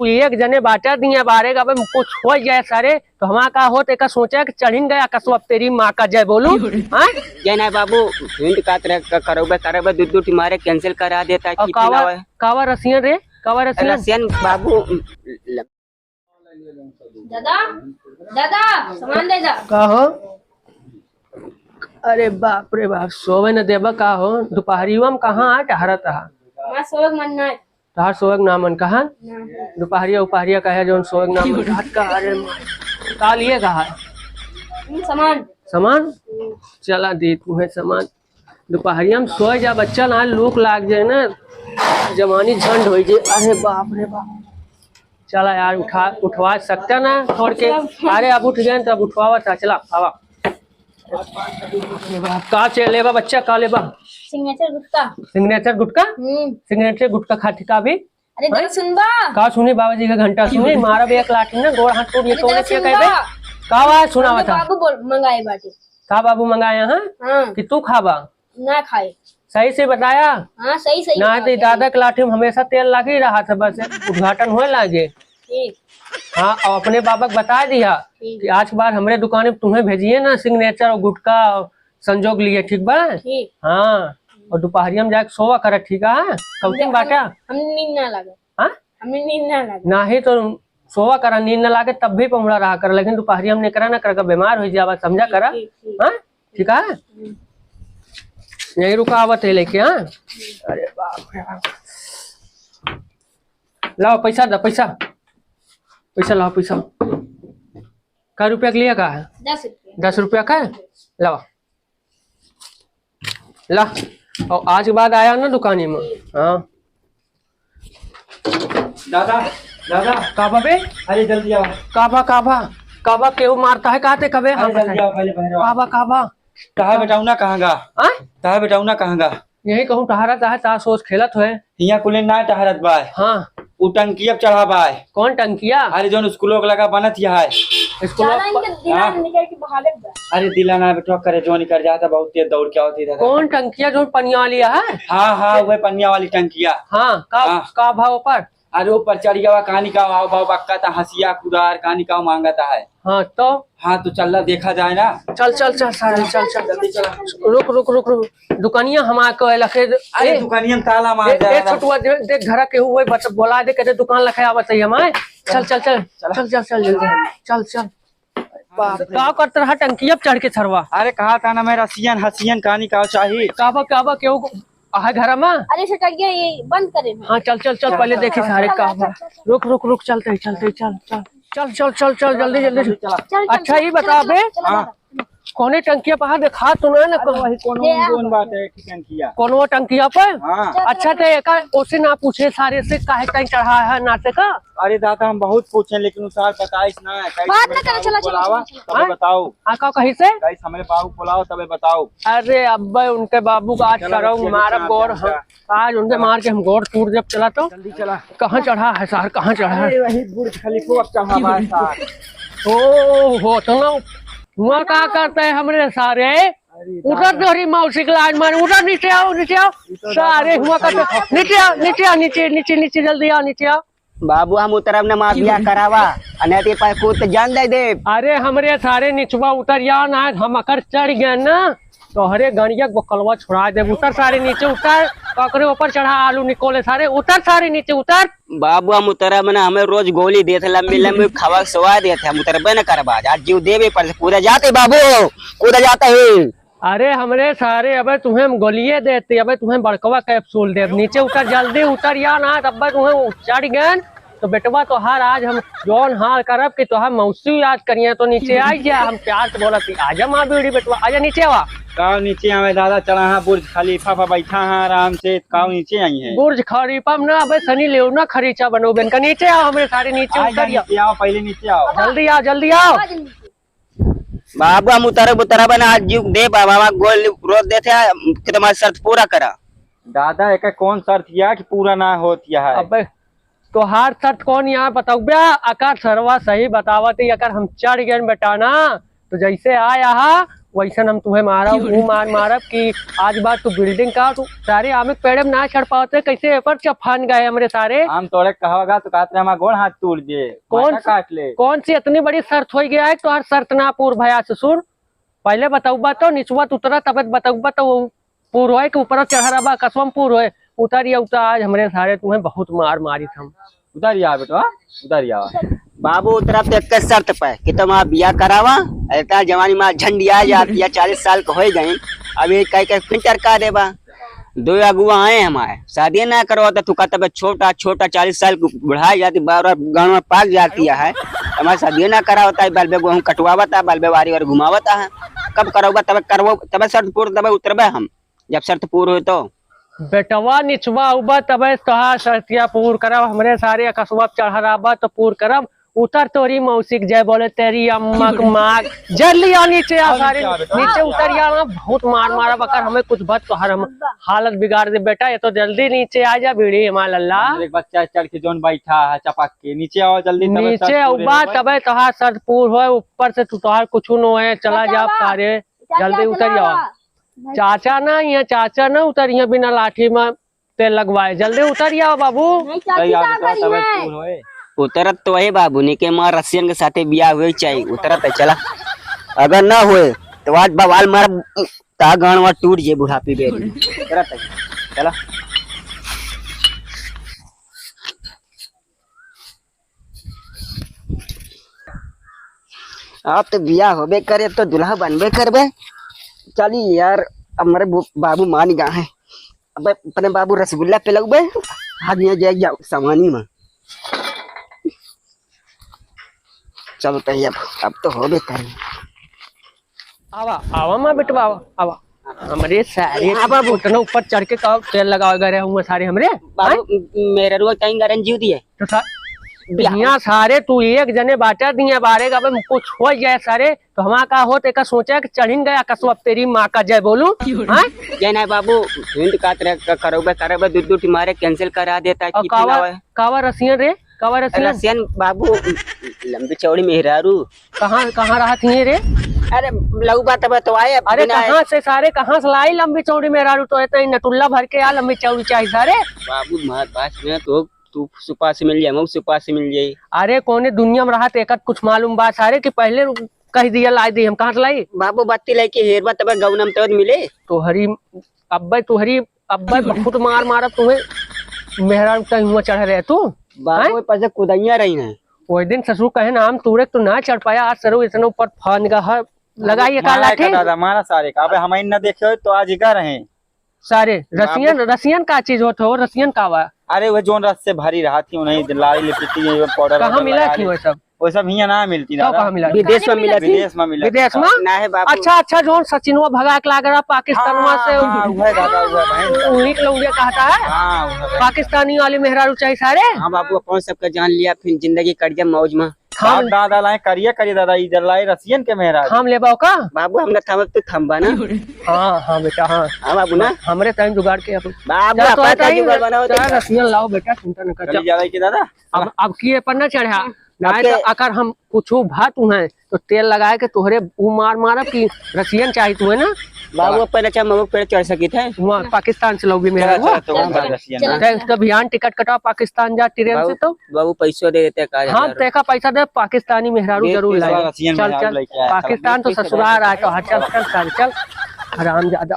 तू एक जने बाटा दिया बारे का कुछ हो जाए सारे तो हमारा का हो तेका सोचा कि चढ़िन गया कसो अब तेरी माँ का जय बोलू। हाँ जय ना बाबू हिंद का तरह करोगे दूध तुम्हारे कैंसिल करा देता है। कावा रसियन रे कावा रसियन बाबू। दादा दादा सामान दे जा। का हो अरे बाप रे बाप सोवे न देबा का हो दोपहरिया में कहाँ आ टहरत हा मैं सोग मन ना तहार सोग नामन कहा दोपहरिया उपहरिया कहे जो सोग नामन का अरे का लिए कहा सामान सामान चला दी तुम्हें सामान दोपहरिया में सो जा बच्चा ना लूक लाग जाए ना जवानी झंड हो जाए। अरे बाप रे बाप चला यार उठवा सकता ना छोड़ के। अरे अब उठ गए तो अब उठवावा था चला आवा का लेबा बच्चा का लेबा सिग्नेचर गुटका सिग्नेचर गुटका खाती का भी। अरे जरा सुनबा का सुनी बाबा जी का घंटा सुनी मारा भी एक लाठी ना गोड़ हाथ टूट ये तोड़े के कहबे का आवाज सुनावा था। बाबू मंगाए बाटे का बाबू मंगाया हां कि तू खाबा ना खाए सही से बताया। हाँ सही ना तो दादा के लाठी में हमेशा तेल लग ही रहा था बस उद्घाटन होने लगे। हाँ और अपने बाबा को बता दिया कि आज के बाद हमारे दुकान में तुम्हें भेजिए ना सिग्नेचर और गुटका संजोग लिए ठीक बा। हाँ और दोपहरिया में जाके सोवा कर ठीक है कौन बाटा हमें नींद ना लगे। हाँ हमें नींद ना लगे ना ही तो सोवा करा नींद न लागे तब भी पहुंचा रहा कर लेकिन दोपहरिया में नहीं करा ना कर बीमार हो जावा समझा करा। हाँ ठीक है यही रुकावट है लेके। हाँ अरे बाप रे बाप लाओ पैसा दो पैसा लाओ पैसा का रुपया के लिए का है 10 रुपया का लाओ ला और आज के बाद आया ना दुकानी में। हाँ दादा दादा काबा बे अरे जल्दी आओ। काबा केहू मारता है कहते कबे। हाँ काबा कहा बेटाऊना कहाँगा कहा बेटाऊना कहाँगा यही कहूँ टहरत है ता सोच खेलत है यहाँ कुले ना टहरत बाय। हाँ उ टंकिया चढ़ा बाय। कौन टंकिया अरे जो स्कूलों लगा बनत है अरे दिला ना बेटा करे जो निकल जाता बहुत तेज दौड़ के होती है। कौन टंकिया जो पनिया लिया है। हाँ वह पनिया वाली टंकिया। हाँ का भाव पर अरे ऊपर चढ़ गया कहानी का भाव भाव बक्का था हंसिया कुदार कहानी का मांगता है। हाँ तो चल रहा देखा जाए ना। चल सारे चल रुक दुकानिया हमारे लखे। अरे दुकानिया में ताला मार दे छोटुआ देख घर के हुए बोला दे कहते दुकान लखे आवत है हमारे। चल का करते रहा टंकिया चढ़ के छरवा। अरे कहा था ना मैं रसियन हसियन कहानी का चाहिए काबा क्यों आ घर में। अरे सटक ये बंद करे। हाँ चल पहले देखे सारे काबा रुक चलते चल जल्दी। अच्छा ये बता बे कौने टंकिया पर देखा तो ना कौन बात है टंकिया कौन वो टंकिया पर। हाँ। अच्छा तो उसे ना पूछे सारे से काहे कहीं चढ़ा है नाटे का। अरे दादा हम बहुत पूछे लेकिन उसार बताइस ना तबे बताओ। का कहीं से हमारे बाबू बुलाओ तबे बताओ। अरे अब उनके बाबू का आज करो मारब गौर आज उनके मार के हम गौर टूट जब चला तो जल्दी चला। कहाँ चढ़ा है सार कहाँ चढ़ा है वही बुर्ज खलीफा चढ़ा है। ओ तो ना हुआ क्या करते हैं हमरे सारे उधर दोहरी मौसी की लाइन मारे उधर नीचे आओ सारे हुआ करते नीचे जल्दी आओ नीचे आओ। बाबू हम उतरब न माफिया करावा अने पर कूद जान दे। अरे हमरे सारे निचवा उतर या ना हम अकर चढ़ गए ना तो हरे गणिया बकलवा छुड़ा दे। उतर सारे नीचे उतर ककरे ऊपर चढ़ा आलू निकोले सारे उतर सारे नीचे उतर। बाबू हम उतरब न हमें रोज गोली देते लंबी खवा सवा देते हम उतरबे न करबा आज जीव देवे पर कूदा जाते बाबू कूदा जाता है। अरे हमरे सारे अब तुम्हें हम गोलिये देते अब तुम्हें बड़कवा कैप्सूल दे नीचे उतर जल्दी उतर या ना तब तुम्हें चढ़ गए तो बेटवा तो हर आज हम जौन हाल करब कि तोहार मौसी याद करिए तो नीचे आई जा। हम प्यार से बोला थी आजा माँ बीड़ी बेटवा आजा नीचे आवा। काव नीचे आवे दादा चला हाँ बुर्ज खलीफा पर बैठा है आराम से काव नीचे आई है। बुर्ज खलीफा में ना अब सनी लेवना खरीचा बनो बेन का नीचे आओ हमरे सारे नीचे उतर आओ पहले नीचे आओ जल्दी आओ। बाबू हम उतरब न आज जीव दे बाबा गोल रोज देते कि तुम्हारी शर्त पूरा करा। दादा एक कौन शर्त किया कि पूरा ना होती है। अब तो हार शर्त कौन यहाँ बताओ अकर सरवा सही बतावत अगर हम चढ़ गए बेटा ना तो जैसे आया वैसन हम तुम्हें मारा वो मारब कि आज बात तू बिल्डिंग का तू सारे आम के पेड़ में ना चढ़ पाते कैसे पर चफान गए हमारे सारे। हम तोड़े कहोगा तो कहते हमारा गोड़ हाथ टूट दे कौन माथा काट ले। कौन सी इतनी बड़ी शर्त हो गया है तो हर शर्त ना पूर भया ससुर पहले बताऊबा तो निचवा उतरा तब बताऊबा तो पूर होए कि ऊपर चढ़ा रहा कसम पूर होए उतर आज हमरे सारे तुम्हें बहुत मार मारी हम। उधर बेटा उधर आ बाबू तरफ तो एक शर्त पे कि तुम आप बिया करावा ऐसा जवानी में झंडिया जाती है 40 साल के हो गए अभी कई कई फिल्टर का देबा 2 अगुआ आए हमारे शादी ना करो तो तू कहता छोटा छोटा 40 साल की बुढ़ाई जाती बार बार गाँव में पाक जाती है हमारे शादी ना करा होता है बल्बे गेहूँ कटवाता है बल्बे वारी और घुमावता है कब करोगा तब करवो तब शर्त पूर्ण तब उतरबे हम जब शर्त पूर्ण हो तो बेटवा निचवा उबा तब तोहार शर्तिया पूर करब हमरे सारे कसबा चढ़ाबा तो पूर करब उतर तोरी मौसिक जय बोले तेरी अम्मा के माँ जल्दी आ नीचे आ सारे नीचे उतर जाना बहुत मार मारा बकर हमें कुछ बात तो हर हम हालत बिगाड़ दे बेटा ये तो जल्दी नीचे आ जा बीड़ी हमारा लल्ला एक बच्चा चढ़ के जोन बैठा है चपक के नीचे आओ जल्दी नीचे उबा तब तोहार शर्त पूर हो ऊपर से तोहार कुछ न है चला जा सारे जल्दी उतर जाओ चाचा ना ये चाचा ना उतरिए बिना लाठी में तेल लगवाए जल्दी उतर जाओ बाबू। उतरत तो है बाबू ने के मार रसियन के साथे बिया हुए चाहिए उतरत है चला अगर ना हुए तो आज बवाल मार ता गानवा टूट जे बुढ़ापी बेरी उतरत है चला। आप तो बिया होबे करे तो दुल्हा बनबे करबे चली यार अब हमारे बाबू मान गा है अब अपने बाबू रसगुल्ला पे लगबे हाथ में जाए सामानी में चलो तो अब तो हो बेकार आवा आवा माँ बेटवा आवा आवा हमारे सारे बाबू उतना ऊपर चढ़ के का तेल लगा गए हुए सारे हमरे बाबू मेरे रोज कहीं गारन जीव दिए तो यहाँ सारे तू एक जने बाटा दिए बारे का कुछ हो जाए सारे तो हमारा का हो तेका सोचा कि चढ़िन गया कसवा तेरी माँ का जय बोलू जय ना बाबू हिंद का करोबे दूध मारे कैंसिल करा देता है कावा रसियन रे कावा रसियन बाबू लंबी चौड़ी मेहरारू कहाँ रहा थी रे अरे लघु बात तो आए अरे कहाँ से सारे कहाँ से लाई लंबी चौड़ी मेहरारू तो नटुल्ला भर के आ लंबी चौड़ी चाहिए सारे बाबू मार पास में तो तू सुपा से मिल जाए सुपा से मिल जाये। अरे कोने दुनिया में रहा एक कुछ मालूम बात सारे कि पहले कह दिया लाई दी हम कहाँ से लाई बाबू बत्ती लाई के हेरबा तब गौनम तो मिले तुहरी अब्बा बहुत मार मारा तुम्हें मेहरारू कहीं हुआ चढ़ रहे तू बाबू पास कुदैया रही है वो दिन ससुर कहे नाम तूरे तो ना चढ़ पाया आज सरो इतना ऊपर फान का लगाइए का लाठी दादा हमारा सारे का अब हम न देखे तो आज ही रहे सारे रसियन का चीज होता हो रसियन का हुआ अरे वो जोन रस से भरी रहा थी उन्हें लाई लिपटी पाउडर कहाँ मिला थी वो सब यहाँ ना मिलती कहाँ मिला विदेश में मिला विदेश में मिला विदेश में ना है बाबू अच्छा जोन सचिनवा भगा के लाग रहा पाकिस्तान से उन्हीं के लोग कहता है पाकिस्तानी वाले मेहरारू चाहिए सारे। हाँ बाबू अपन सबका जान लिया फिर जिंदगी कट जा मौज में हम दादा लाए करिए दादा इधर लाए रसियन के मेहरा हम ले बाबू का बाबू हमने थम तो थम्बा ना हाँ बेटा हाँ बाबू ना हमरे टाइम जुगाड़ के बाबू रसियन लाओ बेटा चिंता न कर दादा अब किए पर न चढ़ा नहीं तो अगर हम कुछ भात है तो तेल लगाए के तोहरे मार मारब की रसियन चाहिए तुम्हें ना बाबू पर अच्छा मगो पे चढ़ सकी थे वहाँ पाकिस्तान से लोग भी मेरा अभियान टिकट कटाओ पाकिस्तान जा ट्रेन से तो बाबू पैसों दे देते हाँ तेका पैसा दे पाकिस्तानी मेहरारू जरूर लाए चल पाकिस्तान तो ससुराल आए तो चल आराम ज्यादा